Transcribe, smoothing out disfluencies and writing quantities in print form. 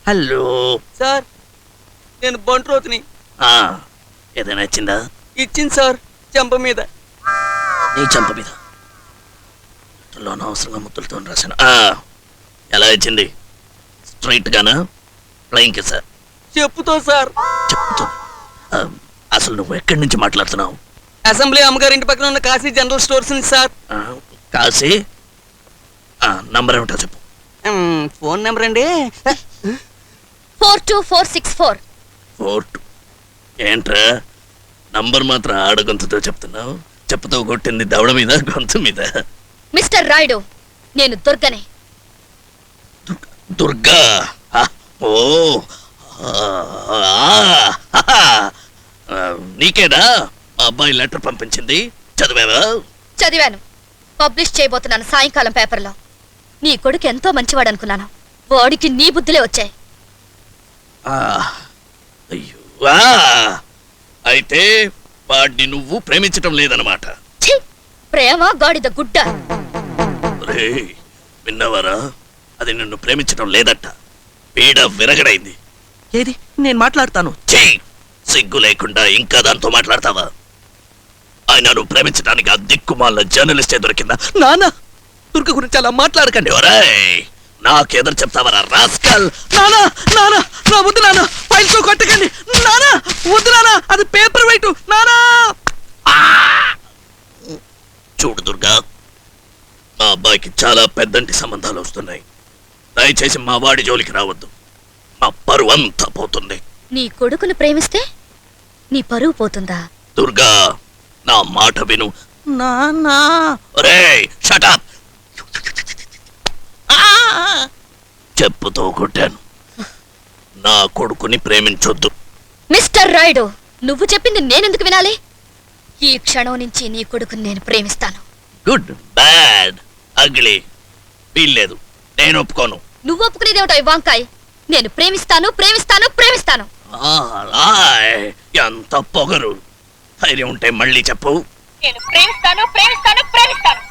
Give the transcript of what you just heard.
Hello sir నేను బంట్రోతుని. ఏదైనా ఇచ్చిందా? ఇచ్చింది సార్, చెంప మీద. నీ చెంప మీద అనవసరంగా ముద్దులతో రాశాను. ఎలా ఇచ్చింది? స్ట్రైట్ గానా, ఫ్లయింగ్ కిస్? చెప్పుతో సార్. చెప్పుతో? అసలు నువ్వు ఎక్కడి నుంచి మాట్లాడుతున్నావు? అసెంబ్లీ అమ్మగారింటి పక్కన ఉన్న కాశీ జనరల్ స్టోర్స్ నుంచి సార్. కాశీ? నంబర్ ఏమిటో చెప్పు. ఫోన్ నెంబర్ అండి 42464. 42. ఏంట్రా నంబర్ మాత్రం ఆడగొంతుతో చెప్తున్నావు? చెప్పుతో కొట్టింది దవడ మీద, గొంతు మీద. మిస్టర్ రాయుడు, నేను దుర్గనే. దుర్గా? ఓ నీకేనా మా అబ్బాయి లెటర్ పంపించింది? చదివావా? చదివాను. పబ్లిష్ చేయబోతున్నాను సాయంకాలం పేపర్లో. నీ కొడుకు ఎంతో మంచివాడు అనుకున్నాను, వాడికి నీ బుద్ధులే వచ్చాయి. అయ్యో, అయితే వాడిని నువ్వు ప్రేమించటం లేదన్నమాట. ప్రేమ గాడిద గుడ్డ. విన్నవారా? అది నిన్ను ప్రేమించటం లేదట. పీడ విరగడైంది. ఏది నేను మాట్లాడతాను. సిగ్గు లేకుండా ఇంకా దాంతో మాట్లాడతావా? ఆయన నువ్వు ప్రేమించడానికి ఆ దిక్కుమాల జర్నలిస్టే దొరికిందా? నానా, దుర్గ గురించి అలా మాట్లాడకండి. నాకెదురు చెప్తావరా రాస్కల్? నానా నానా, నా వద్దు నానా, ఫైల్తో కొట్టకండి నానా, వద్దు నానా, అది పేపర్ వెయిట్ నానా. చూడు దుర్గా, మా అబ్బాయికి చాలా పెద్దంటి సంబంధాలు వస్తున్నాయి. దయచేసి మా వాడి జోలికి రావద్దు. మా పరువు అంతా పోతుంది. నీ కొడుకును ప్రేమిస్తే నీ పరువు పోతుందా? దుర్గా, నా మాట విను. నానా. Shut up. చెప్పుతో కొట్టాను. నా కొడుకుని ప్రేమించొద్దు. మిస్టర్ రాయుడు, నువ్వు చెప్పింది నేనెందుకు వినాలి? ఈ క్షణం నుంచి నీ కొడుకుని నేను ప్రేమిస్తాను. గుడ్, బ్యాడ్, అగ్లీ వీల్లేదు. నేను ఒప్పుకోను. నువ్వు ఒప్పుకునేదేమిటో వంకాయ్. నేను ప్రేమిస్తాను ప్రేమిస్తాను ప్రేమిస్తాను. ఎంత పొగరు! ధైర్యం ఉంటే మళ్ళీ చెప్పు. నేను ప్రేమిస్తాను ప్రేమిస్తాను ప్రేమిస్తాను.